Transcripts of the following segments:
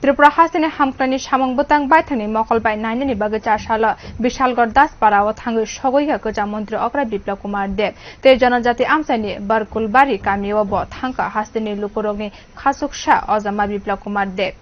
त्रिपुरा हासिनि हामक्रानि सामं बुतां बायथांनि मकलबाय नायनानि बागै चारसाला विशालगढ़ दासपाराव थाङै सगैया गोजा मन्त्री अग्रा बिप्लब कुमार देव ते जनजाति आमसानि बारकुलबारि गामियाव ब थांका हासिनि लुकुरगनि खासुकसा अजामा बिप्लब कुमार देव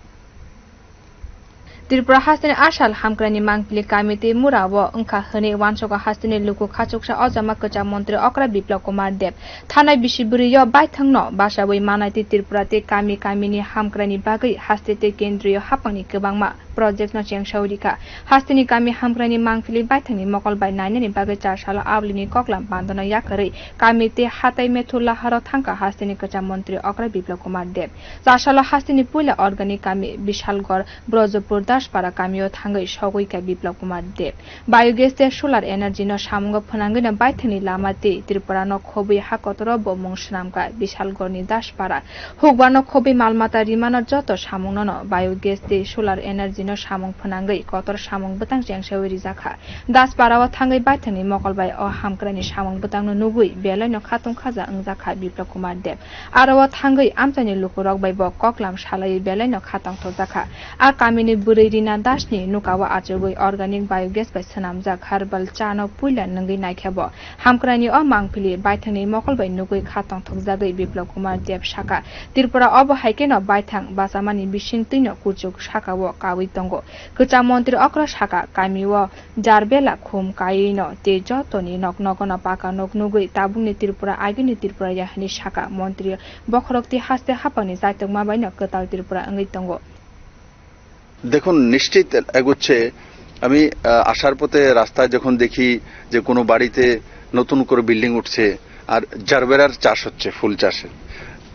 त्रिपुरा हासिनि आसाल हामक्रानि मांगपिलि कामिति मुराव अंखा हने वानसका हासिनि लुकु खाचुकसा अजामा गोजा मन्त्री अग्रा बिप्लब कुमार देव थानाय बिसिबुरिय बायथांनो बासाबै मानायति त्रिपुराते कामिनि हामक्रानि बागै हास्तेते केन्द्रीय हापांनि गोबांमा प्रोजेक्ट न चेंसाउरिका हास्तिनि कामी हामक्रानि मांगपिलि बायथांनि मकलबाय नायनानि बागै चारसाला आवलिनि कक्लाम बान्दन याकरै कामिते हाताय मेथुला हर थांका हास्तिनि गोजा मन्त्री अग्रा बिप्लब कुमार देव चारसाला हास्तिनि पुइला अर्गानिक कामी विशालगढ़ ब्रजपुर दासपारा कामियाव थाङै सगैका बिप्लब कुमार देव बायोगेस ते सोलार एनार्जी न सामुंग फनांगैना बायथांनि लामाते त्रिपुरा न खबै हाकतर ब मुंसनामका विशालगढ़नि दासपारा हुकबा न खबै मालमाता रिमा न जत सामुंग न बायोगेस ते सोलार एनार्जी न सामुंग फनांगै कतर सामुंग बुतां जेंसावरि जाखा दासपाराव थाङै बायथांनि मकलबाय अ हामक्रानि सामुंग बुतां न नुगै बेलाय न खातुं खाजा अंजाखा बिप्लब कुमार देव आरो थाङै आमचानि लुकुरक बाय ब कक्लाम सालायै बेलाय न खातां थजाखा आ कामिनि बुरैरिना दासनि नुकावा आचुगै अर्गानिक बायोगेस बाय सनामजाक हार्बल चानो पुइला नंगै नायख्याब हामक्रानि अ मांगपिलि बायथांनि मकलबाय नुगै खातां थजागै बिप्लब कुमार देव साका त्रिपुरा अब हाइके न बायथां बासामानि बिसिं तैन कुचुक साकाव कावै तंगो गोचा मन्त्री अक्र साका कामिव जारबेला खुम कायैन ते जतनि नक नक न पाका नक नुगै ताबुंनि त्रिपुरा आगिनि त्रिपुरा याहनि साका मन्त्री बखरक्ति हास्ते हापानि जायतकमा बायन कताल त्रिपुरा अंगै तंगो দেখুন নিশ্চিত এগোচ্ছে আমি আসার পথে রাস্তায় যখন দেখি যে কোনো বাড়িতে নতুন করে বিল্ডিং উঠছে আর জারবেরার চাষ হচ্ছে ফুল চাষের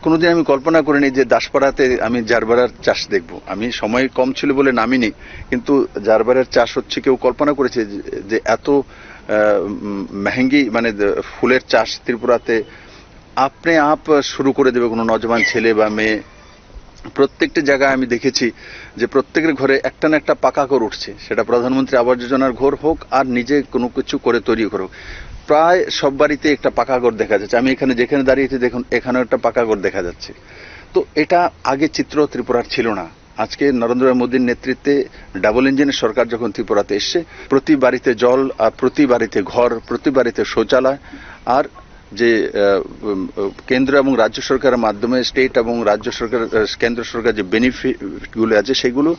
কোনোদিন আমি কল্পনা করিনি যে দাসপাড়াতে আমি জারবেরার চাষ দেখব আমি সময় কম ছিল বলে নামিনি কিন্তু জারবেরার চাষ হচ্ছে কেউ কল্পনা করেছে যে এত মেহেঙ্গি মানে ফুলের চাষ ত্রিপুরাতে আপনি আপ শুরু করে দেবে কোনো নজওয়ান ছেলে বা মেয়ে প্রত্যেকটা জায়গায় আমি দেখেছি যে প্রত্যেকের ঘরে একটা না একটা পাকা ঘর উঠছে সেটা প্রধানমন্ত্রী আবাস যোজনার ঘর হোক আর নিজে কোনো কিছু করে তৈরি করুক প্রায় সব বাড়িতে একটা পাকা ঘর দেখা যাচ্ছে আমি এখানে যেখানে দাঁড়িয়েছি দেখুন এখানেও একটা পাকা ঘর দেখা যাচ্ছে তো এটা আগে চিত্র ত্রিপুরার ছিল না আজকে নরেন্দ্র মোদীর নেতৃত্বে ডাবল ইঞ্জিনের সরকার যখন ত্রিপুরাতে এসছে প্রতি বাড়িতে জল আর প্রতি বাড়িতে ঘর প্রতি বাড়িতে শৌচালয় আর যে কেন্দ্র এবং রাজ্য সরকারের মাধ্যমে স্টেট এবং রাজ্য সরকার কেন্দ্র সরকার যে বেনিফিটগুলো আছে সেগুলো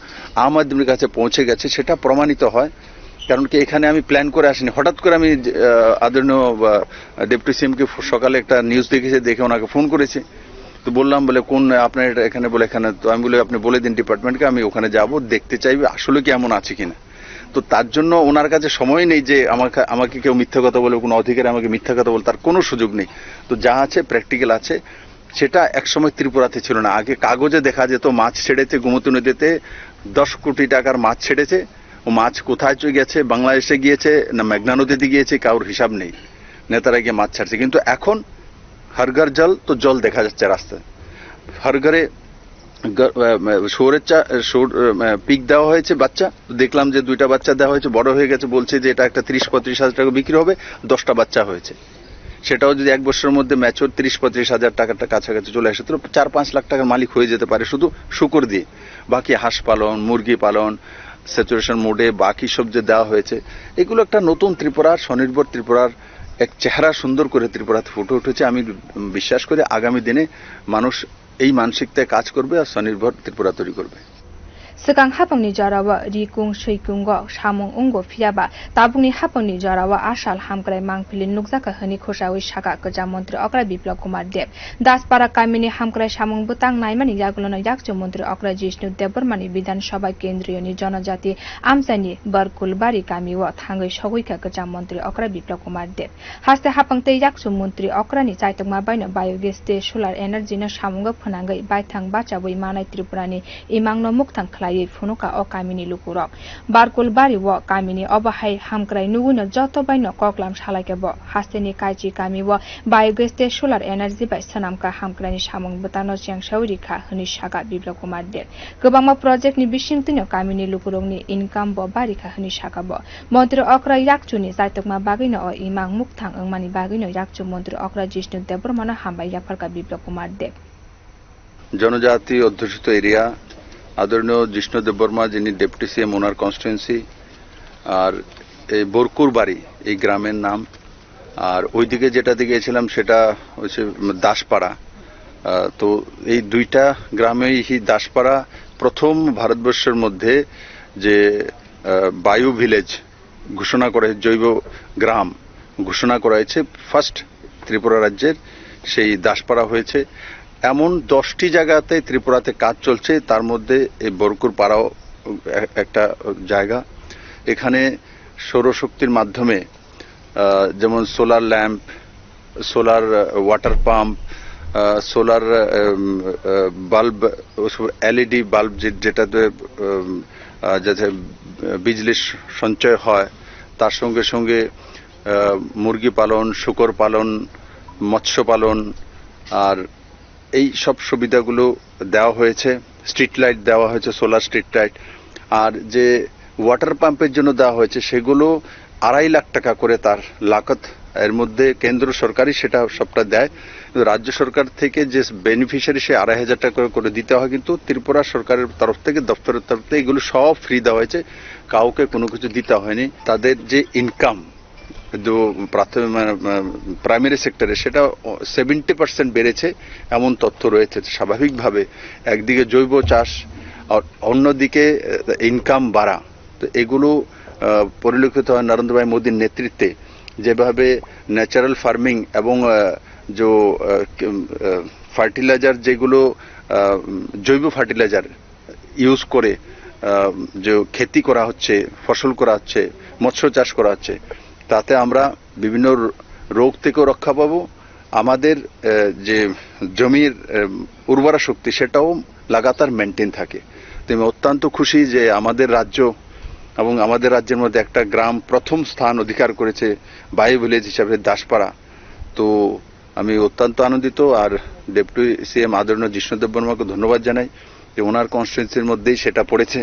আম আদমির কাছে পৌঁছে গেছে সেটা প্রমাণিত হয় কারণ কি এখানে আমি প্ল্যান করে আসিনি হঠাৎ করে আমি আদরণীয় ডেপুটি সিএমকে সকালে একটা নিউজ দেখেছি দেখে ওনাকে ফোন করেছি তো বললাম বলে কোন আপনার এটা এখানে বলে এখানে তো আমি বলে আপনি বলে দিন ডিপার্টমেন্টকে আমি ওখানে যাব দেখতে চাইবে আসলে কি এমন আছে কিনা তো তার জন্য ওনার কাছে সময় নেই যে আমাকে কেউ মিথ্যা কথা বলে কোনো অধিকারী আমাকে মিথ্যা কথা বলে তার কোনো সুযোগ নেই তো যা আছে প্র্যাকটিক্যাল আছে সেটা একসময় ত্রিপুরাতে ছিল না আগে কাগজে দেখা যেত মাছ ছেড়েছে গোমতী নদীতে 10 কোটি টাকার মাছ ছেড়েছে ও মাছ কোথায় গেছে বাংলাদেশে গিয়েছে না মেঘনা নদীতে গিয়েছে কারোর হিসাব নেই নেতারা গিয়ে মাছ ছাড়ছে কিন্তু এখন হরঘর জল তো জল দেখা যাচ্ছে রাস্তায় হরঘরে পিক দেওয়া হয়েছে বাচ্চা দেখলাম যে 2টা বাচ্চা দেওয়া হয়েছে বড় হয়ে গেছে বলছে যে এটা একটা 30-35 হাজার টাকা বিক্রি হবে 10টা বাচ্চা হয়েছে সেটাও যদি এক বছরের মধ্যে ম্যাচিওর 30-35 হাজার টাকাটা কাছাকাছি চলে আসে তো 4-5 লাখ টাকার মালিক হয়ে যেতে পারে শুধু শুকর দিয়ে বাকি হাঁস পালন মুরগি পালন স্যাচুরেশন মোডে বাকি সব যে দেওয়া হয়েছে এগুলো একটা নতুন ত্রিপুরার স্বনির্ভর ত্রিপুরার এক চেহারা সুন্দর করে ত্রিপুরাতে ফুটে উঠেছে আমি বিশ্বাস করি আগামী দিনে মানুষ এই মানসিকতায় কাজ করবে আর স্বনির্ভর ত্রিপুরা তৈরি করবে Sekang hapangni jarawa rikung seikungo samung ungo phiaba tabungni hapangni jarawa asal hamkrai mangpili nukjaka hani khosawi saka goja mantri Agra Biplab Kumar देव दासपारा कामिनि hamkrai samung butang naimani yagulono yakcho mantri Agra Jishnu देवबर्मानि विधानसभा केन्द्रीयनि जनजाति आमसानि बरकुलबारि कामिव थांगै सगैका गोजा मन्त्री अग्रा बिप्लब कुमार देव हास्ते हापांते yakcho मन्त्री अग्रानि चाइतकमा बाइन बायोगेस ते सोलार एनार्जी न सामुंग फनांगै बायथां बाचाबै मानाय त्रिपुरानि इमांनो मुक्तां खलाय फुनुका अ कामिनि लुकुरक बारकुलबारि व कामिनि अबहाय हामक्राय नुगुन जत बाइन कक्लाम सालायके ब हास्तेनि काइची कामि व बायोगेस ते सोलार एनार्जी बाय सनामका हामक्रायनि सामुंग बतानो च्यांसावरिखा हनि सागा बिप्लब कुमार देव गोबांमा प्रोजेक्टनि बिसिंतिनो कामिनि लुकुरकनि इनकाम ब बारिखा हनि सागा ब मन्त्री अग्रा याकचुनि जायतकमा बागैनो अ इमां मुक्तां अंगमानि बागैनो याकचु मन्त्री अग्रा जिष्णु देवबर्मानो हामबाय याफारका बिप्लब कुमार देव जनजाति अध्युषित एरिया আদরণীয় জিষ্ণু দেববর্মা যিনি ডেপুটি সিএম ওনার কনস্টিটুয়েন্সি, আর এই বরকুর বাড়ি এই গ্রামের নাম, আর ওইদিকে যেটা দিকে গেছিলাম সেটা হচ্ছে দাসপাড়া। তো এই দুইটা গ্রামেই দাসপাড়া প্রথম ভারতবর্ষের মধ্যে যে বায়ু ভিলেজ ঘোষণা করা, জৈব গ্রাম ঘোষণা করা হয়েছে, ফার্স্ট ত্রিপুরা রাজ্যের সেই দাসপাড়া হয়েছে। এমন 10টি জায়গাতে ত্রিপুরাতে কাজ চলছে, তার মধ্যে এই বরকুর পাড়াও একটা জায়গা। এখানে সৌরশক্তির মাধ্যমে যেমন solar lamp, solar water pump, solar bulb, LED bulb যেটাতে যাতে বিজলি সঞ্চয় হয়, তার সঙ্গে সঙ্গে মুরগি পালন, শূকর পালন, মৎস্য পালন, আর এই সব সুবিধাগুলো দেওয়া হয়েছে। স্ট্রিট লাইট দেওয়া হয়েছে, সোলার স্ট্রিট লাইট। আর যে ওয়াটার পাম্পের জন্য দেওয়া হয়েছে সেগুলো 2.5 লাখ টাকা করে তার লাগত। এর মধ্যে কেন্দ্র সরকারই সেটা সবটা দেয়, রাজ্য সরকার থেকে যে বেনিফিশিয়ারি সে 2,500 টাকা করে দিতে হয়, কিন্তু ত্রিপুরা সরকারের তরফ থেকে, দপ্তরের তরফ থেকে এগুলো সব ফ্রি দেওয়া হয়েছে, কাউকে কোনো কিছু দিতে হয়নি। তাদের যে ইনকাম প্রাথমিক প্রাইমারি সেক্টরে সেটা 70% বেড়েছে এমন তথ্য রয়েছে। স্বাভাবিকভাবে একদিকে জৈব চাষ, অন্যদিকে ইনকাম বাড়া, তো এগুলো পরিলক্ষিত হয় নরেন্দ্র ভাই মোদীর নেতৃত্বে। যেভাবে ন্যাচারাল ফার্মিং এবং যে ফার্টিলাইজার, যেগুলো জৈব ফার্টিলাইজার ইউজ করে যে খেতি করা হচ্ছে, ফসল করা হচ্ছে, মৎস্য চাষ করা হচ্ছে, তাতে আমরা বিভিন্ন রোগ থেকেও রক্ষা পাবো। আমাদের যে জমির উর্বরা শক্তি সেটাও লাগাতার মেনটেন থাকে। তো আমি অত্যন্ত খুশি যে আমাদের রাজ্য এবং আমাদের রাজ্যের মধ্যে একটা গ্রাম প্রথম স্থান অধিকার করেছে বায়ু ভিলেজ হিসাবে দাসপাড়া। তো আমি অত্যন্ত আনন্দিত। আর ডেপুটি সিএম আদরণীয় জিষ্ণু দেববর্মাকে ধন্যবাদ জানাই যে ওনার কনস্টিটুয়েন্সির মধ্যেই সেটা পড়েছে,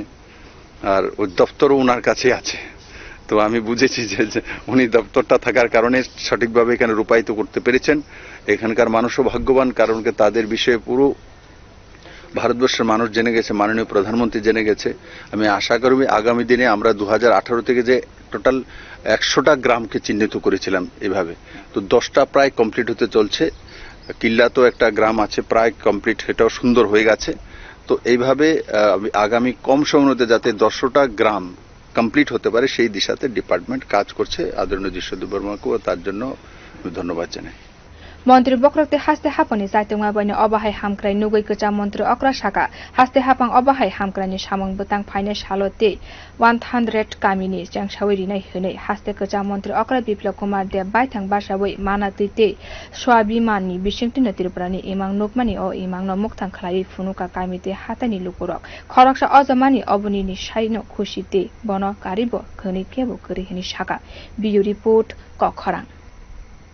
আর ওই দপ্তরও ওনার কাছে আছে। তো আমি বুঝেছি যে উনি দপ্তরটা থাকার কারণে সঠিকভাবে এখানে রূপায়িত করতে পেরেছেন। এখানকার মানুষও ভাগ্যবান, কারণ তাদের বিষয়ে পুরো ভারতবর্ষের মানুষ জেনে গেছে, মাননীয় প্রধানমন্ত্রী জেনে গেছে। আমি আশা করি আগামী দিনে আমরা 2018 থেকে যে টোটাল 100টা গ্রামকে চিহ্নিত করেছিলাম এভাবে, তো 10টা প্রায় কমপ্লিট হতে চলছে। কিল্লা তো একটা গ্রাম আছে প্রায় কমপ্লিট, এটাও সুন্দর হয়ে গেছে। তো এইভাবে আগামী কম সময়ের মধ্যে যাতে 100টা গ্রাম কমপ্লিট হতে পারে সেই দিশাতে ডিপার্টমেন্ট কাজ করছে। আদরণীয় জিষ্ণু দেববর্মাকেও তার জন্য ধন্যবাদ জানাই। মন্ত্রী বক্রতে হাস্তে হাপানি জাইতংমা বাইনে অবাহাই হামক্রাই নুগৈ কচা মন্ত্রী অক্রা শাখা হাস্তে হাপাং অবাহাই হামক্রাইনি সামং বতাং ফাইনে সালতে 100 কামিনি জাংসাওই রিনাই হनै হাস্তে কচা মন্ত্রী অক্রা বিপ্লব কুমার দেব বাইথাং বাসাওই মানাতিতে সোয়াবিমাননি বিশিংটিন ত্রিপুরানি ইমাং নুকমানি ও ইমাং ন মুক্তাং খলাই ফুনুকা কামিতে হাতানি লুকুরক খরকসা অজমানি অবনিনি সাইনো খুশিতে বন কারিব খনি কেবো করিহিনি শাখা বিউ রিপোর্ট ক খরাং।